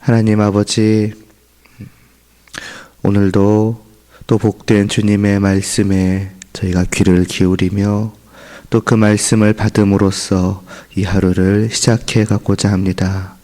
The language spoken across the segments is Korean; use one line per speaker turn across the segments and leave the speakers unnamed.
하나님 아버지, 오늘도 또 복된 주님의 말씀에 저희가 귀를 기울이며 또 그 말씀을 받음으로써 이 하루를 시작해 가고자 합니다.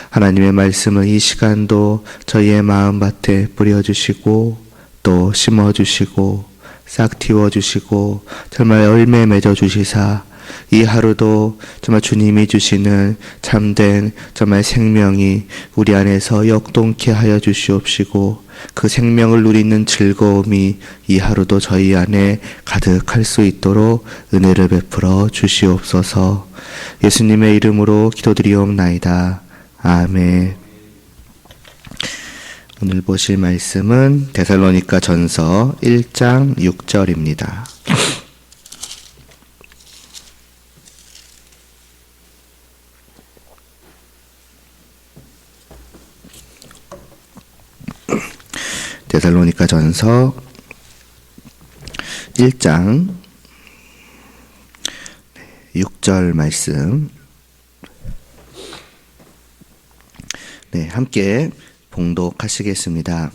하나님의 말씀을 이 시간도 저희의 마음밭에 뿌려주시고 또 심어주시고 싹 틔워주시고 정말 열매 맺어주시사 이 하루도 정말 주님이 주시는 참된 정말 생명이 우리 안에서 역동케 하여 주시옵시고 그 생명을 누리는 즐거움이 이 하루도 저희 안에 가득할 수 있도록 은혜를 베풀어 주시옵소서. 예수님의 이름으로 기도드리옵나이다. 아멘. 오늘 보실 말씀은 데살로니가 전서 1장 6절입니다. 데살로니가 전서 1장 6절 말씀 함께 봉독하시겠습니다.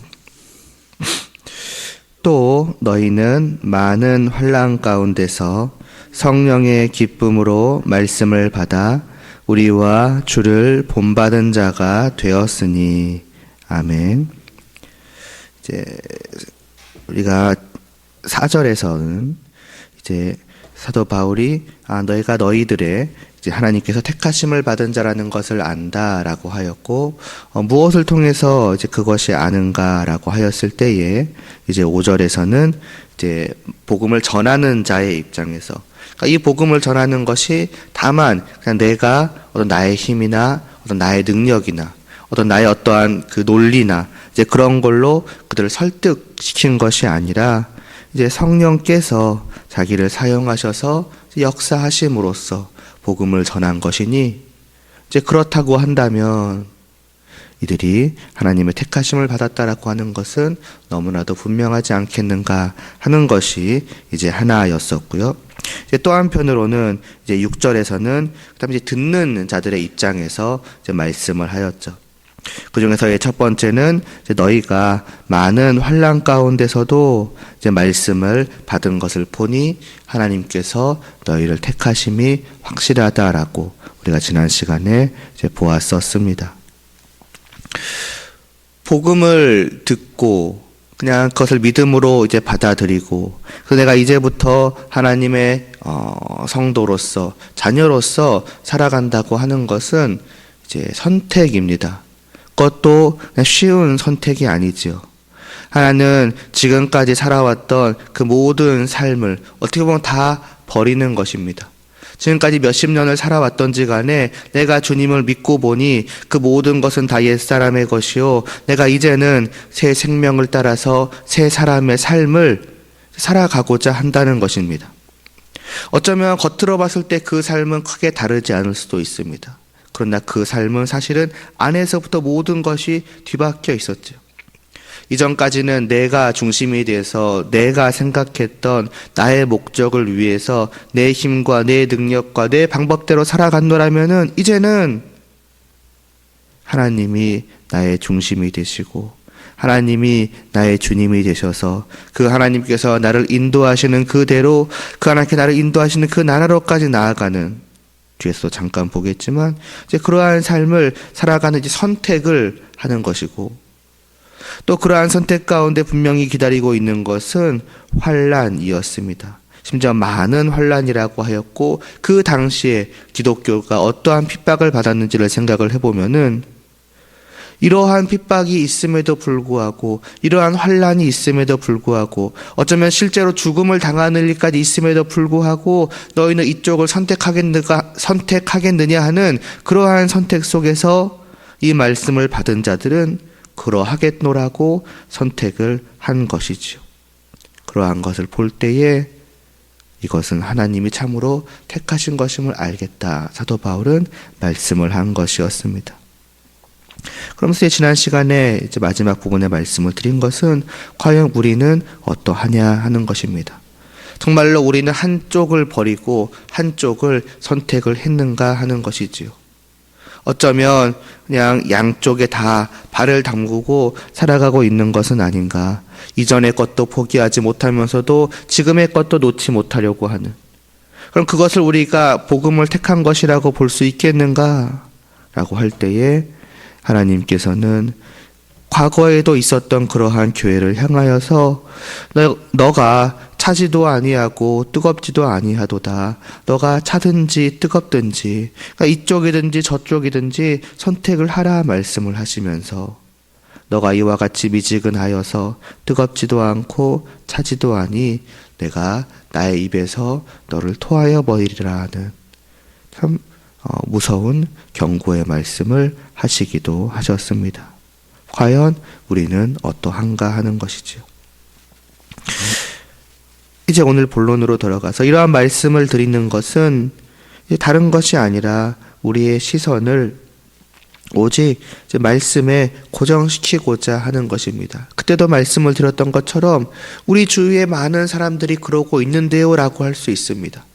또 너희는 많은 환난 가운데서 성령의 기쁨으로 말씀을 받아 우리와 주를 본받은 자가 되었으니. 아멘. 이제 우리가 4절에서는 이제 사도 바울이 너희가 너희들의 이제 하나님께서 택하심을 받은 자라는 것을 안다라고 하였고 무엇을 통해서 이제 그것이 아는가라고 하였을 때에 이제 5절에서는 이제 복음을 전하는 자의 입장에서 그러니까 이 복음을 전하는 것이 다만 그냥 내가 어떤 나의 힘이나 어떤 나의 능력이나 어떤 나의 어떠한 그 논리나 이제 그런 걸로 그들을 설득시킨 것이 아니라 이제 성령께서 자기를 사용하셔서 역사하심으로써 복음을 전한 것이니 이제 그렇다고 한다면 이들이 하나님의 택하심을 받았다라고 하는 것은 너무나도 분명하지 않겠는가 하는 것이 이제 하나였었고요. 이제 또 한편으로는 이제 6절에서는 그다음에 이제 듣는 자들의 입장에서 이제 말씀을 하였죠. 그 중에서의 첫 번째는 이제 너희가 많은 환난 가운데서도 이제 말씀을 받은 것을 보니 하나님께서 너희를 택하심이 확실하다라고 우리가 지난 시간에 이제 보았었습니다. 복음을 듣고 그냥 그것을 믿음으로 이제 받아들이고 그래서 내가 이제부터 하나님의 성도로서 자녀로서 살아간다고 하는 것은 이제 선택입니다. 그것도 쉬운 선택이 아니지요. 하나는 지금까지 살아왔던 그 모든 삶을 어떻게 보면 다 버리는 것입니다. 지금까지 몇십 년을 살아왔던지 간에 내가 주님을 믿고 보니 그 모든 것은 다 옛사람의 것이요 내가 이제는 새 생명을 따라서 새 사람의 삶을 살아가고자 한다는 것입니다. 어쩌면 겉으로 봤을 때 그 삶은 크게 다르지 않을 수도 있습니다. 그러나 그 삶은 사실은 안에서부터 모든 것이 뒤바뀌어 있었죠. 이전까지는 내가 중심이 돼서 내가 생각했던 나의 목적을 위해서 내 힘과 내 능력과 내 방법대로 살아간다면은 이제는 하나님이 나의 중심이 되시고 하나님이 나의 주님이 되셔서 그 하나님께서 나를 인도하시는 그대로 그 하나님께 나를 인도하시는 그 나라로까지 나아가는 뒤에서도 잠깐 보겠지만 이제 그러한 삶을 살아가는 이제 선택을 하는 것이고 또 그러한 선택 가운데 분명히 기다리고 있는 것은 환난이었습니다. 심지어 많은 환난이라고 하였고 그 당시에 기독교가 어떠한 핍박을 받았는지를 생각을 해보면은 이러한 핍박이 있음에도 불구하고 이러한 환난이 있음에도 불구하고 어쩌면 실제로 죽음을 당하는 일까지 있음에도 불구하고 너희는 이쪽을 선택하겠느냐 하는 그러한 선택 속에서 이 말씀을 받은 자들은 그러하겠노라고 선택을 한 것이지요. 그러한 것을 볼 때에 이것은 하나님이 참으로 택하신 것임을 알겠다. 사도 바울은 말씀을 한 것이었습니다. 그러면서 지난 시간에 이제 마지막 부분의 말씀을 드린 것은 과연 우리는 어떠하냐 하는 것입니다. 정말로 우리는 한쪽을 버리고 한쪽을 선택을 했는가 하는 것이지요. 어쩌면 그냥 양쪽에 다 발을 담그고 살아가고 있는 것은 아닌가. 이전의 것도 포기하지 못하면서도 지금의 것도 놓지 못하려고 하는. 그럼 그것을 우리가 복음을 택한 것이라고 볼 수 있겠는가? 라고 할 때에 하나님께서는 과거에도 있었던 그러한 교회를 향하여서 너가 차지도 아니하고 뜨겁지도 아니하도다. 너가 차든지 뜨겁든지 그러니까 이쪽이든지 저쪽이든지 선택을 하라 말씀을 하시면서 너가 이와 같이 미지근하여서 뜨겁지도 않고 차지도 아니 내가 나의 입에서 너를 토하여 버리리라 하는 참 무서운 경고의 말씀을 하시기도 하셨습니다. 과연 우리는 어떠한가 하는 것이지요. 이제 오늘 본론으로 들어가서 이러한 말씀을 드리는 것은 다른 것이 아니라 우리의 시선을 오직 말씀에 고정시키고자 하는 것입니다. 그때도 말씀을 드렸던 것처럼 우리 주위에 많은 사람들이 그러고 있는데요 라고 할 수 있습니다.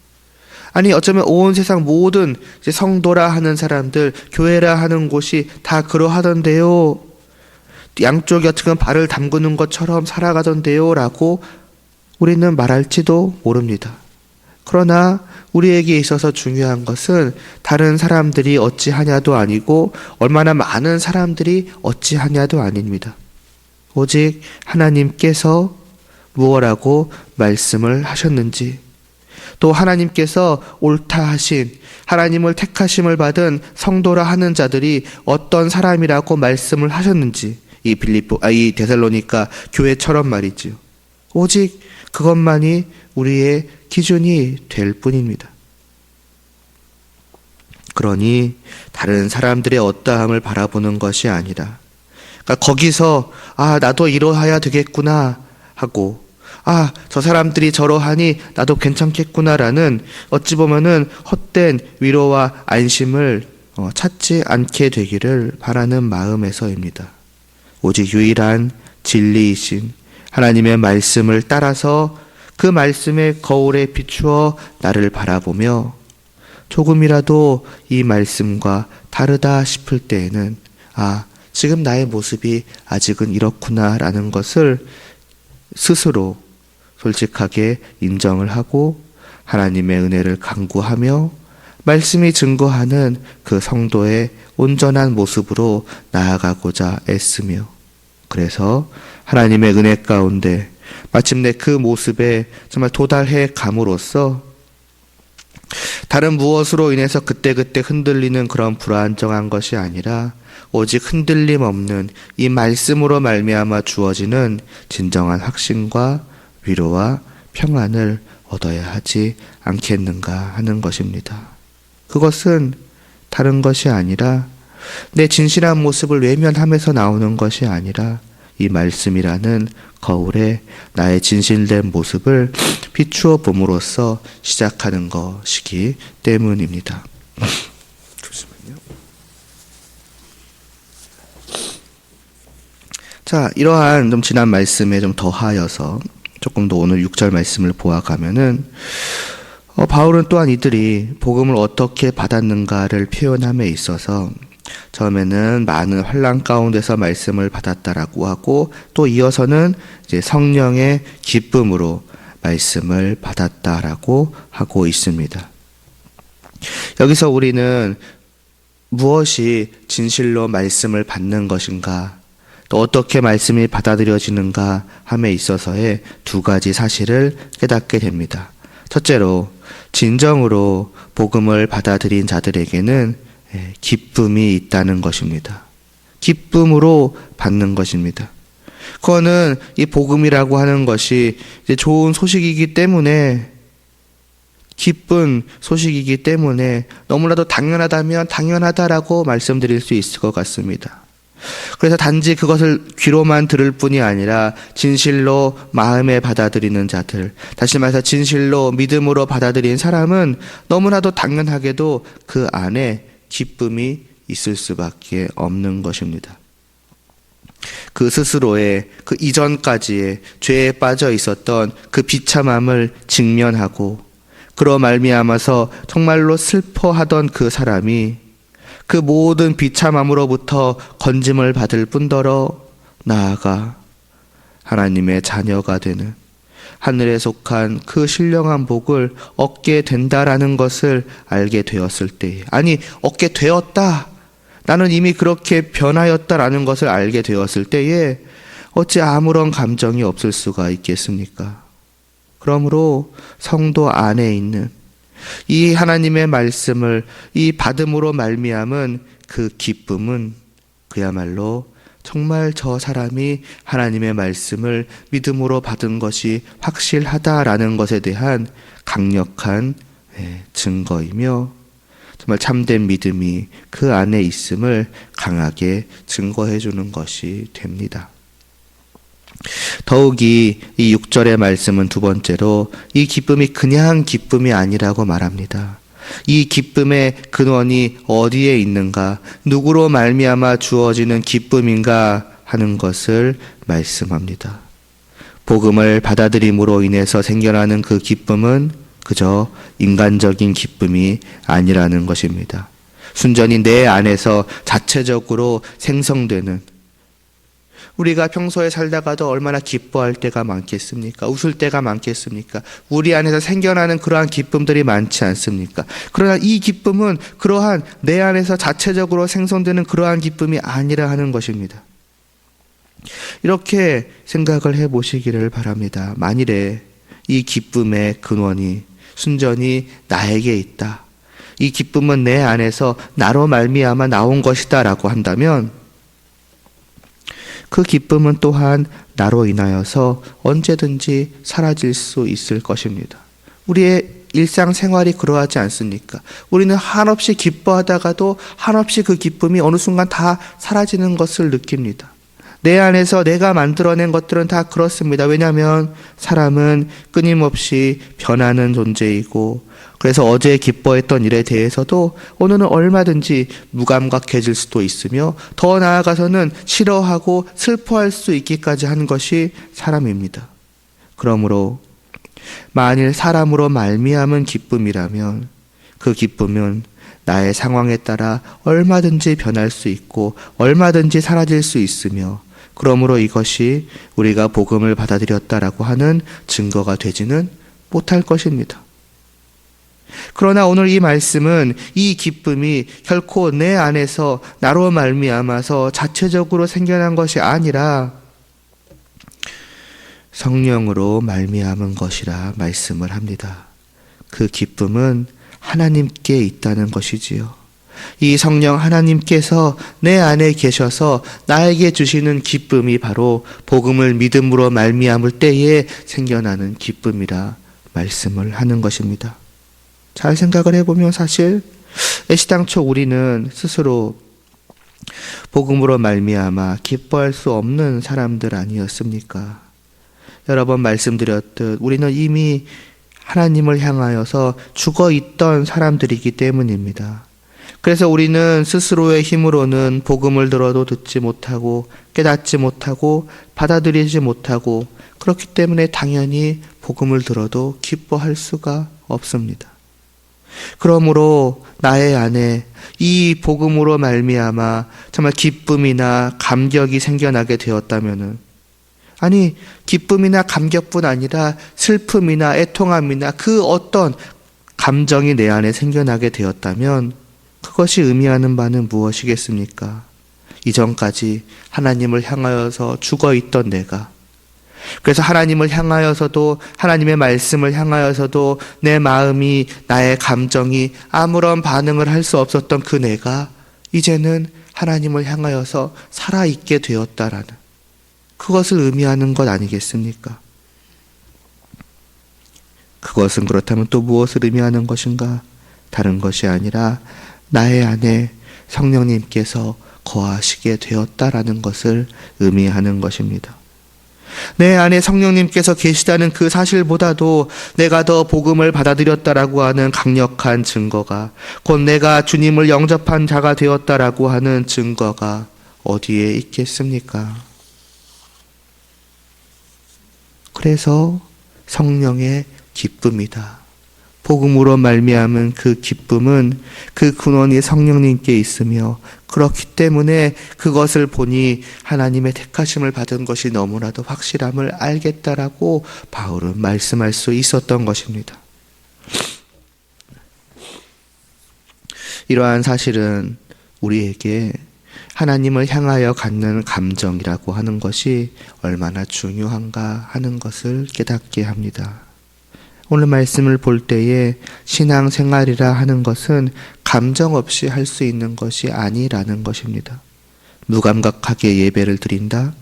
아니 어쩌면 온 세상 모든 성도라 하는 사람들, 교회라 하는 곳이 다 그러하던데요. 양쪽이 어떻게 발을 담그는 것처럼 살아가던데요 라고 우리는 말할지도 모릅니다. 그러나 우리에게 있어서 중요한 것은 다른 사람들이 어찌하냐도 아니고 얼마나 많은 사람들이 어찌하냐도 아닙니다. 오직 하나님께서 무엇라고 말씀을 하셨는지 또 하나님께서 옳다 하신 하나님을 택하심을 받은 성도라 하는 자들이 어떤 사람이라고 말씀을 하셨는지 이 데살로니가 교회처럼 말이지요. 오직 그것만이 우리의 기준이 될 뿐입니다. 그러니 다른 사람들의 어떠함을 바라보는 것이 아니라 그러니까 거기서 나도 이러해야 되겠구나 하고 저 사람들이 저러하니 나도 괜찮겠구나라는 어찌 보면은 헛된 위로와 안심을 찾지 않게 되기를 바라는 마음에서입니다. 오직 유일한 진리이신 하나님의 말씀을 따라서 그 말씀의 거울에 비추어 나를 바라보며 조금이라도 이 말씀과 다르다 싶을 때에는 지금 나의 모습이 아직은 이렇구나라는 것을 스스로 솔직하게 인정을 하고 하나님의 은혜를 간구하며 말씀이 증거하는 그 성도의 온전한 모습으로 나아가고자 애쓰며 그래서 하나님의 은혜 가운데 마침내 그 모습에 정말 도달해 감으로써 다른 무엇으로 인해서 그때그때 흔들리는 그런 불안정한 것이 아니라 오직 흔들림 없는 이 말씀으로 말미암아 주어지는 진정한 확신과 위로와 평안을 얻어야 하지 않겠는가 하는 것입니다. 그것은 다른 것이 아니라 내 진실한 모습을 외면하면서 나오는 것이 아니라 이 말씀이라는 거울에 나의 진실된 모습을 비추어 봄으로써 시작하는 것이기 때문입니다. 잠시만요. 자, 이러한 좀 지난 말씀에 좀 더하여서 조금 더 오늘 6절 말씀을 보아가면은 바울은 또한 이들이 복음을 어떻게 받았는가를 표현함에 있어서 처음에는 많은 환난 가운데서 말씀을 받았다라고 하고 또 이어서는 이제 성령의 기쁨으로 말씀을 받았다라고 하고 있습니다. 여기서 우리는 무엇이 진실로 말씀을 받는 것인가 또 어떻게 말씀이 받아들여지는가 함에 있어서의 두 가지 사실을 깨닫게 됩니다. 첫째로 진정으로 복음을 받아들인 자들에게는 기쁨이 있다는 것입니다. 기쁨으로 받는 것입니다. 그거는 이 복음이라고 하는 것이 이제 좋은 소식이기 때문에 기쁜 소식이기 때문에 너무나도 당연하다면 당연하다라고 말씀드릴 수 있을 것 같습니다. 그래서 단지 그것을 귀로만 들을 뿐이 아니라 진실로 마음에 받아들이는 자들, 다시 말해서 진실로 믿음으로 받아들인 사람은 너무나도 당연하게도 그 안에 기쁨이 있을 수밖에 없는 것입니다. 그 스스로의 그 이전까지의 죄에 빠져 있었던 그 비참함을 직면하고 그로 말미암아서 정말로 슬퍼하던 그 사람이 그 모든 비참함으로부터 건짐을 받을 뿐더러 나아가 하나님의 자녀가 되는 하늘에 속한 그 신령한 복을 얻게 된다라는 것을 알게 되었을 때에, 아니 얻게 되었다, 나는 이미 그렇게 변하였다라는 것을 알게 되었을 때에 어찌 아무런 감정이 없을 수가 있겠습니까? 그러므로 성도 안에 있는 이 하나님의 말씀을 이 받음으로 말미암은 그 기쁨은 그야말로 정말 저 사람이 하나님의 말씀을 믿음으로 받은 것이 확실하다라는 것에 대한 강력한 증거이며, 정말 참된 믿음이 그 안에 있음을 강하게 증거해 주는 것이 됩니다. 더욱이 이 6절의 말씀은 두 번째로 이 기쁨이 그냥 기쁨이 아니라고 말합니다. 이 기쁨의 근원이 어디에 있는가, 누구로 말미암아 주어지는 기쁨인가 하는 것을 말씀합니다. 복음을 받아들임으로 인해서 생겨나는 그 기쁨은 그저 인간적인 기쁨이 아니라는 것입니다. 순전히 내 안에서 자체적으로 생성되는, 우리가 평소에 살다가도 얼마나 기뻐할 때가 많겠습니까? 웃을 때가 많겠습니까? 우리 안에서 생겨나는 그러한 기쁨들이 많지 않습니까? 그러나 이 기쁨은 그러한 내 안에서 자체적으로 생성되는 그러한 기쁨이 아니라 하는 것입니다. 이렇게 생각을 해보시기를 바랍니다. 만일에 이 기쁨의 근원이 순전히 나에게 있다, 이 기쁨은 내 안에서 나로 말미암아 나온 것이다 라고 한다면 그 기쁨은 또한 나로 인하여서 언제든지 사라질 수 있을 것입니다. 우리의 일상생활이 그러하지 않습니까? 우리는 한없이 기뻐하다가도 한없이 그 기쁨이 어느 순간 다 사라지는 것을 느낍니다. 내 안에서 내가 만들어낸 것들은 다 그렇습니다. 왜냐하면 사람은 끊임없이 변하는 존재이고, 그래서 어제 기뻐했던 일에 대해서도 오늘은 얼마든지 무감각해질 수도 있으며, 더 나아가서는 싫어하고 슬퍼할 수 있기까지 한 것이 사람입니다. 그러므로 만일 사람으로 말미암은 기쁨이라면 그 기쁨은 나의 상황에 따라 얼마든지 변할 수 있고 얼마든지 사라질 수 있으며, 그러므로 이것이 우리가 복음을 받아들였다라고 하는 증거가 되지는 못할 것입니다. 그러나 오늘 이 말씀은 이 기쁨이 결코 내 안에서 나로 말미암아서 자체적으로 생겨난 것이 아니라 성령으로 말미암은 것이라 말씀을 합니다. 그 기쁨은 하나님께 있다는 것이지요. 이 성령 하나님께서 내 안에 계셔서 나에게 주시는 기쁨이 바로 복음을 믿음으로 말미암을 때에 생겨나는 기쁨이라 말씀을 하는 것입니다. 잘 생각을 해보면 사실 애시당초 우리는 스스로 복음으로 말미암아 기뻐할 수 없는 사람들 아니었습니까? 여러 번 말씀드렸듯 우리는 이미 하나님을 향하여서 죽어 있던 사람들이기 때문입니다. 그래서 우리는 스스로의 힘으로는 복음을 들어도 듣지 못하고 깨닫지 못하고 받아들이지 못하고, 그렇기 때문에 당연히 복음을 들어도 기뻐할 수가 없습니다. 그러므로 나의 안에 이 복음으로 말미암아 정말 기쁨이나 감격이 생겨나게 되었다면은, 아니 기쁨이나 감격뿐 아니라 슬픔이나 애통함이나 그 어떤 감정이 내 안에 생겨나게 되었다면 그것이 의미하는 바는 무엇이겠습니까? 이전까지 하나님을 향하여서 죽어있던 내가, 그래서 하나님을 향하여서도 하나님의 말씀을 향하여서도 내 마음이 나의 감정이 아무런 반응을 할 수 없었던 그 내가 이제는 하나님을 향하여서 살아있게 되었다라는 그것을 의미하는 것 아니겠습니까? 그것은 그렇다면 또 무엇을 의미하는 것인가? 다른 것이 아니라 나의 안에 성령님께서 거하시게 되었다라는 것을 의미하는 것입니다. 내 안에 성령님께서 계시다는 그 사실보다도 내가 더 복음을 받아들였다라고 하는 강력한 증거가, 곧 내가 주님을 영접한 자가 되었다라고 하는 증거가 어디에 있겠습니까? 그래서 성령의 기쁨이다, 복음으로 말미암은 그 기쁨은 그 근원이 성령님께 있으며, 그렇기 때문에 그것을 보니 하나님의 택하심을 받은 것이 너무나도 확실함을 알겠다라고 바울은 말씀할 수 있었던 것입니다. 이러한 사실은 우리에게 하나님을 향하여 갖는 감정이라고 하는 것이 얼마나 중요한가 하는 것을 깨닫게 합니다. 오늘 말씀을 볼 때에 신앙생활이라 하는 것은 감정 없이 할 수 있는 것이 아니라는 것입니다. 무감각하게 예배를 드린다,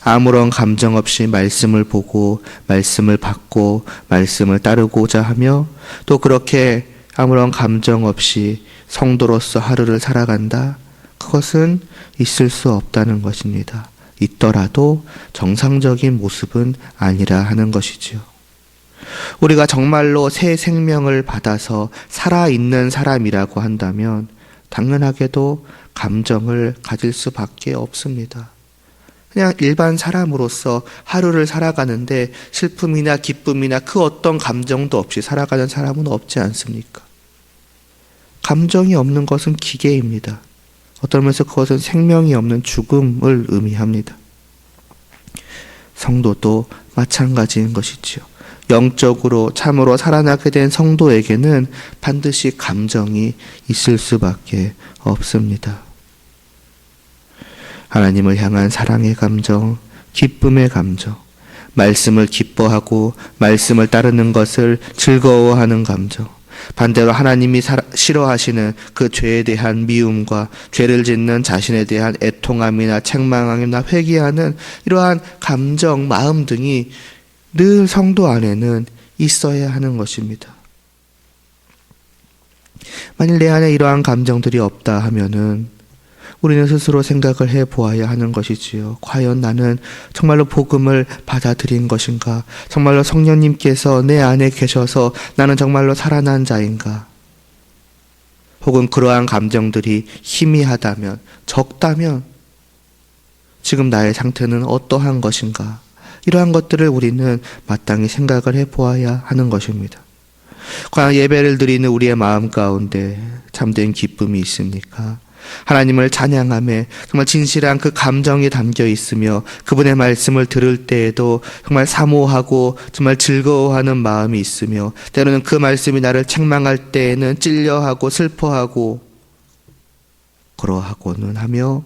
아무런 감정 없이 말씀을 보고 말씀을 받고 말씀을 따르고자 하며, 또 그렇게 아무런 감정 없이 성도로서 하루를 살아간다, 그것은 있을 수 없다는 것입니다. 있더라도 정상적인 모습은 아니라 하는 것이지요. 우리가 정말로 새 생명을 받아서 살아있는 사람이라고 한다면 당연하게도 감정을 가질 수밖에 없습니다. 그냥 일반 사람으로서 하루를 살아가는데 슬픔이나 기쁨이나 그 어떤 감정도 없이 살아가는 사람은 없지 않습니까? 감정이 없는 것은 기계입니다. 어떤 면에서 그것은 생명이 없는 죽음을 의미합니다. 성도도 마찬가지인 것이지요. 영적으로 참으로 살아나게 된 성도에게는 반드시 감정이 있을 수밖에 없습니다. 하나님을 향한 사랑의 감정, 기쁨의 감정, 말씀을 기뻐하고 말씀을 따르는 것을 즐거워하는 감정, 반대로 하나님이 싫어하시는 그 죄에 대한 미움과 죄를 짓는 자신에 대한 애통함이나 책망함이나 회개하는 이러한 감정, 마음 등이 늘 성도 안에는 있어야 하는 것입니다. 만일 내 안에 이러한 감정들이 없다 하면은 우리는 스스로 생각을 해보아야 하는 것이지요. 과연 나는 정말로 복음을 받아들인 것인가? 정말로 성령님께서 내 안에 계셔서 나는 정말로 살아난 자인가? 혹은 그러한 감정들이 희미하다면, 적다면 지금 나의 상태는 어떠한 것인가? 이러한 것들을 우리는 마땅히 생각을 해보아야 하는 것입니다. 과연 예배를 드리는 우리의 마음 가운데 참된 기쁨이 있습니까? 하나님을 찬양함에 정말 진실한 그 감정이 담겨 있으며 그분의 말씀을 들을 때에도 정말 사모하고 정말 즐거워하는 마음이 있으며, 때로는 그 말씀이 나를 책망할 때에는 찔려하고 슬퍼하고 그러하고는 하며,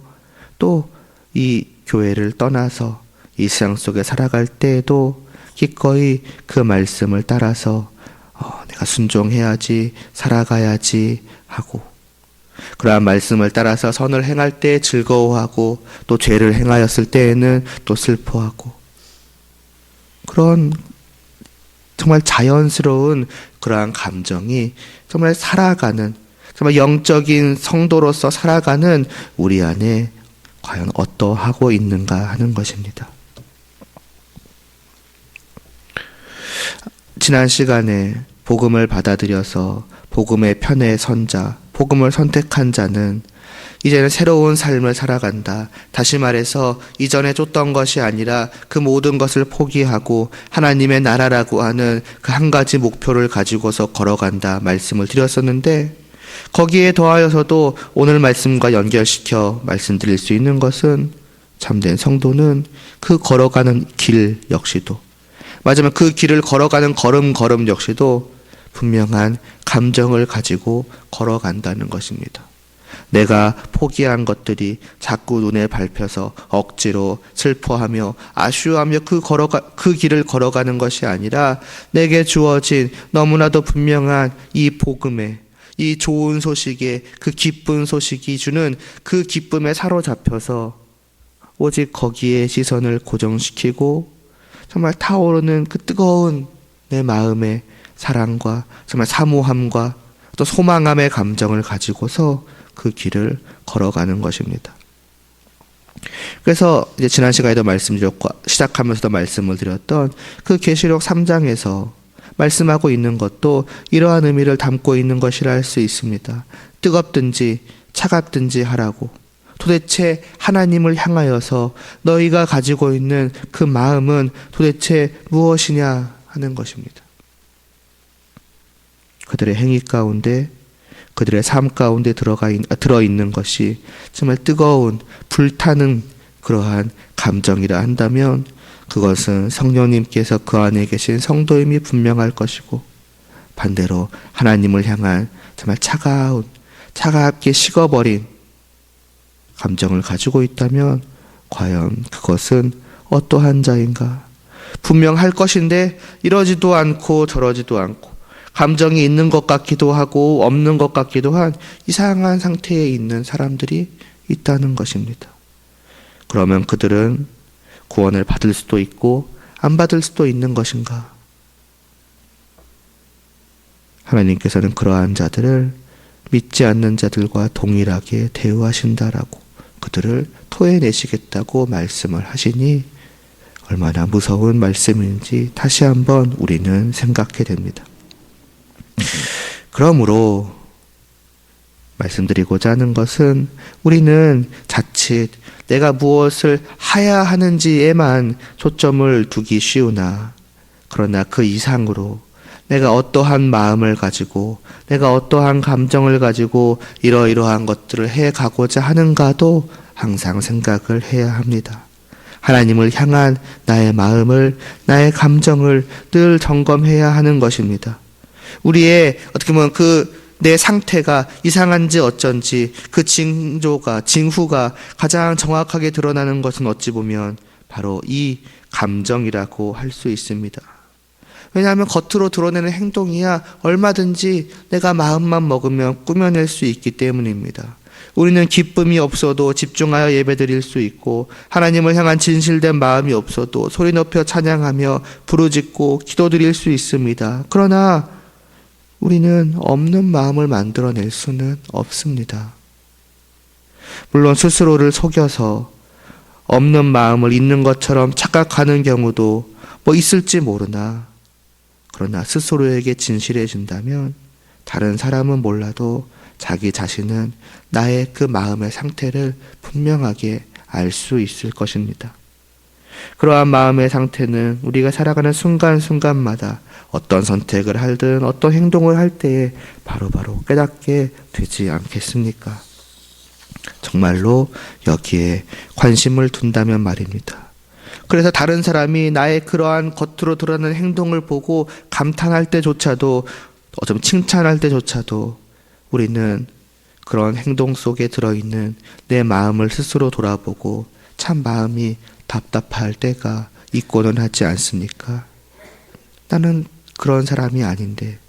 또 이 교회를 떠나서 이 세상 속에 살아갈 때에도 기꺼이 그 말씀을 따라서 내가 순종해야지, 살아가야지 하고, 그러한 말씀을 따라서 선을 행할 때 즐거워하고, 또 죄를 행하였을 때에는 또 슬퍼하고, 그런 정말 자연스러운 그러한 감정이 정말 살아가는, 정말 영적인 성도로서 살아가는 우리 안에 과연 어떠하고 있는가 하는 것입니다. 지난 시간에 복음을 받아들여서 복음의 편에 선 자, 복음을 선택한 자는 이제는 새로운 삶을 살아간다. 다시 말해서 이전에 쫓던 것이 아니라 그 모든 것을 포기하고 하나님의 나라라고 하는 그 한 가지 목표를 가지고서 걸어간다 말씀을 드렸었는데, 거기에 더하여서도 오늘 말씀과 연결시켜 말씀드릴 수 있는 것은 참된 성도는 그 걸어가는 길 역시도, 맞으면 그 길을 걸어가는 걸음 역시도 분명한 감정을 가지고 걸어간다는 것입니다. 내가 포기한 것들이 자꾸 눈에 밟혀서 억지로 슬퍼하며 아쉬워하며 그 길을 걸어가는 것이 아니라, 내게 주어진 너무나도 분명한 이 복음의, 이 좋은 소식의 그 기쁜 소식이 주는 그 기쁨에 사로잡혀서 오직 거기에 시선을 고정시키고 정말 타오르는 그 뜨거운 내 마음의 사랑과 정말 사모함과 또 소망함의 감정을 가지고서 그 길을 걸어가는 것입니다. 그래서 이제 지난 시간에도 말씀드렸고 시작하면서도 말씀을 드렸던 그 계시록 3장에서 말씀하고 있는 것도 이러한 의미를 담고 있는 것이라 할 수 있습니다. 뜨겁든지 차갑든지 하라고. 도대체 하나님을 향하여서 너희가 가지고 있는 그 마음은 도대체 무엇이냐 하는 것입니다. 그들의 행위 가운데, 그들의 삶 가운데 들어있는 것이 정말 뜨거운 불타는 그러한 감정이라 한다면 그것은 성령님께서 그 안에 계신 성도임이 분명할 것이고, 반대로 하나님을 향한 정말 차갑게 식어버린 감정을 가지고 있다면 과연 그것은 어떠한 자인가? 분명 할 것인데 이러지도 않고 저러지도 않고, 감정이 있는 것 같기도 하고 없는 것 같기도 한 이상한 상태에 있는 사람들이 있다는 것입니다. 그러면 그들은 구원을 받을 수도 있고 안 받을 수도 있는 것인가? 하나님께서는 그러한 자들을 믿지 않는 자들과 동일하게 대우하신다라고, 그들을 토해내시겠다고 말씀을 하시니 얼마나 무서운 말씀인지 다시 한번 우리는 생각해 됩니다. 그러므로 말씀드리고자 하는 것은, 우리는 자칫 내가 무엇을 해야 하는지에만 초점을 두기 쉬우나, 그러나 그 이상으로 내가 어떠한 마음을 가지고, 내가 어떠한 감정을 가지고 이러이러한 것들을 해가고자 하는가도 항상 생각을 해야 합니다. 하나님을 향한 나의 마음을, 나의 감정을 늘 점검해야 하는 것입니다. 우리의 어떻게 보면 내 상태가 이상한지 어쩐지 그 징후가 가장 정확하게 드러나는 것은 어찌 보면 바로 이 감정이라고 할 수 있습니다. 왜냐하면 겉으로 드러내는 행동이야 얼마든지 내가 마음만 먹으면 꾸며낼 수 있기 때문입니다. 우리는 기쁨이 없어도 집중하여 예배드릴 수 있고, 하나님을 향한 진실된 마음이 없어도 소리 높여 찬양하며 부르짖고 기도드릴 수 있습니다. 그러나 우리는 없는 마음을 만들어낼 수는 없습니다. 물론 스스로를 속여서 없는 마음을 있는 것처럼 착각하는 경우도 있을지 모르나, 그러나 스스로에게 진실해진다면 다른 사람은 몰라도 자기 자신은 나의 그 마음의 상태를 분명하게 알 수 있을 것입니다. 그러한 마음의 상태는 우리가 살아가는 순간순간마다 어떤 선택을 하든 어떤 행동을 할 때에 바로바로 깨닫게 되지 않겠습니까? 정말로 여기에 관심을 둔다면 말입니다. 그래서 다른 사람이 나의 그러한 겉으로 드러나는 행동을 보고 감탄할 때조차도, 어쩌면 칭찬할 때조차도 우리는 그런 행동 속에 들어있는 내 마음을 스스로 돌아보고 참 마음이 답답할 때가 있고는 하지 않습니까? 나는 그런 사람이 아닌데,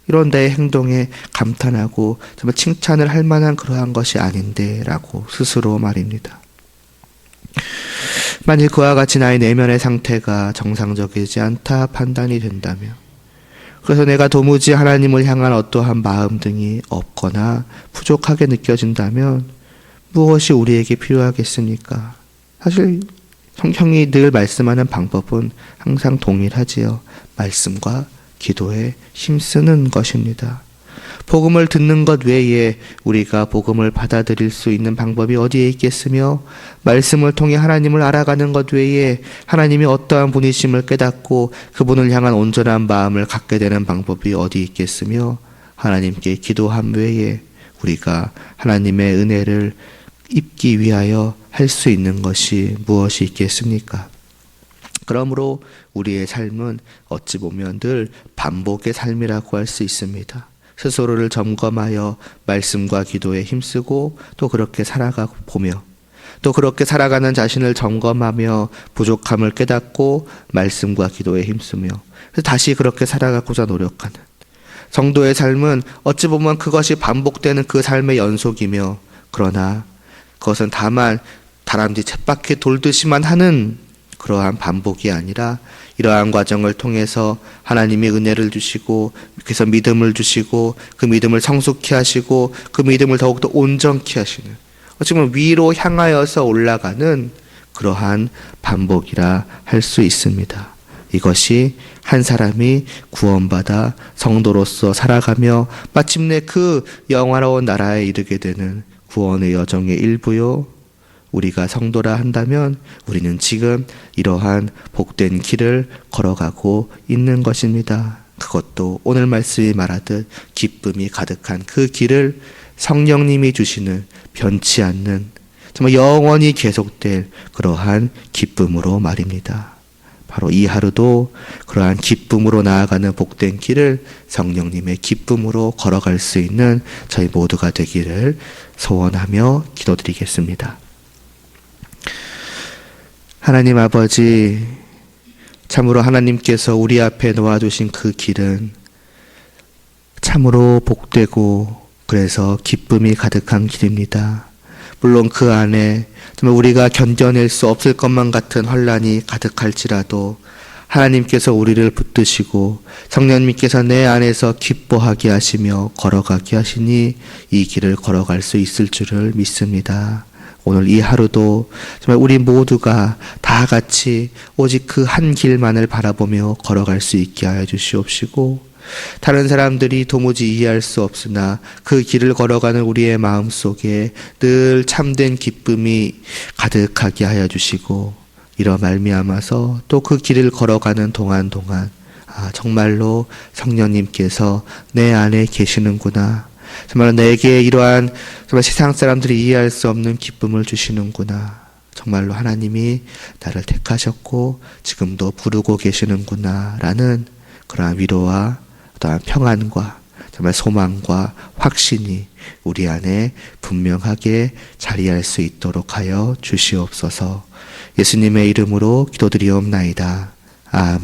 이런 내 행동에 감탄하고 정말 칭찬을 할 만한 그러한 것이 아닌데 라고 스스로 말입니다. 만일 그와 같이 나의 내면의 상태가 정상적이지 않다 판단이 된다면, 그래서 내가 도무지 하나님을 향한 어떠한 마음 등이 없거나 부족하게 느껴진다면 무엇이 우리에게 필요하겠습니까? 사실 성경이 늘 말씀하는 방법은 항상 동일하지요. 말씀과 기도에 힘쓰는 것입니다. 복음을 듣는 것 외에 우리가 복음을 받아들일 수 있는 방법이 어디에 있겠으며, 말씀을 통해 하나님을 알아가는 것 외에 하나님이 어떠한 분이심을 깨닫고 그분을 향한 온전한 마음을 갖게 되는 방법이 어디 있겠으며, 하나님께 기도함 외에 우리가 하나님의 은혜를 입기 위하여 할 수 있는 것이 무엇이 있겠습니까? 그러므로 우리의 삶은 어찌 보면 늘 반복의 삶이라고 할 수 있습니다. 스스로를 점검하여 말씀과 기도에 힘쓰고, 또 그렇게 살아가고 보며, 또 그렇게 살아가는 자신을 점검하며 부족함을 깨닫고 말씀과 기도에 힘쓰며 다시 그렇게 살아가고자 노력하는 성도의 삶은 어찌 보면 그것이 반복되는 그 삶의 연속이며, 그러나 그것은 다만 다람쥐 쳇바퀴 돌듯이만 하는 그러한 반복이 아니라, 이러한 과정을 통해서 하나님이 은혜를 주시고, 그래서 믿음을 주시고, 그 믿음을 성숙히 하시고, 그 믿음을 더욱더 온전케 하시는, 어찌 보면 위로 향하여서 올라가는 그러한 반복이라 할 수 있습니다. 이것이 한 사람이 구원받아 성도로서 살아가며 마침내 그 영화로운 나라에 이르게 되는 구원의 여정의 일부요, 우리가 성도라 한다면 우리는 지금 이러한 복된 길을 걸어가고 있는 것입니다. 그것도 오늘 말씀이 말하듯 기쁨이 가득한 그 길을 성령님이 주시는 변치 않는 정말 영원히 계속될 그러한 기쁨으로 말입니다. 바로 이 하루도 그러한 기쁨으로 나아가는 복된 길을 성령님의 기쁨으로 걸어갈 수 있는 저희 모두가 되기를 소원하며 기도드리겠습니다. 하나님 아버지, 참으로 하나님께서 우리 앞에 놓아주신 그 길은 참으로 복되고 그래서 기쁨이 가득한 길입니다. 물론 그 안에 정말 우리가 견뎌낼 수 없을 것만 같은 환란이 가득할지라도 하나님께서 우리를 붙드시고 성령님께서 내 안에서 기뻐하게 하시며 걸어가게 하시니 이 길을 걸어갈 수 있을 줄을 믿습니다. 오늘 이 하루도 정말 우리 모두가 다 같이 오직 그 한 길만을 바라보며 걸어갈 수 있게 하여 주시옵시고, 다른 사람들이 도무지 이해할 수 없으나 그 길을 걸어가는 우리의 마음속에 늘 참된 기쁨이 가득하게 하여 주시고, 이러 말미암아서 또 그 길을 걸어가는 동안 정말로 성령님께서 내 안에 계시는구나, 정말 내게 이러한 정말 세상 사람들이 이해할 수 없는 기쁨을 주시는구나, 정말로 하나님이 나를 택하셨고 지금도 부르고 계시는구나 라는 그러한 위로와 또한 평안과 정말 소망과 확신이 우리 안에 분명하게 자리할 수 있도록 하여 주시옵소서. 예수님의 이름으로 기도드리옵나이다. 아멘.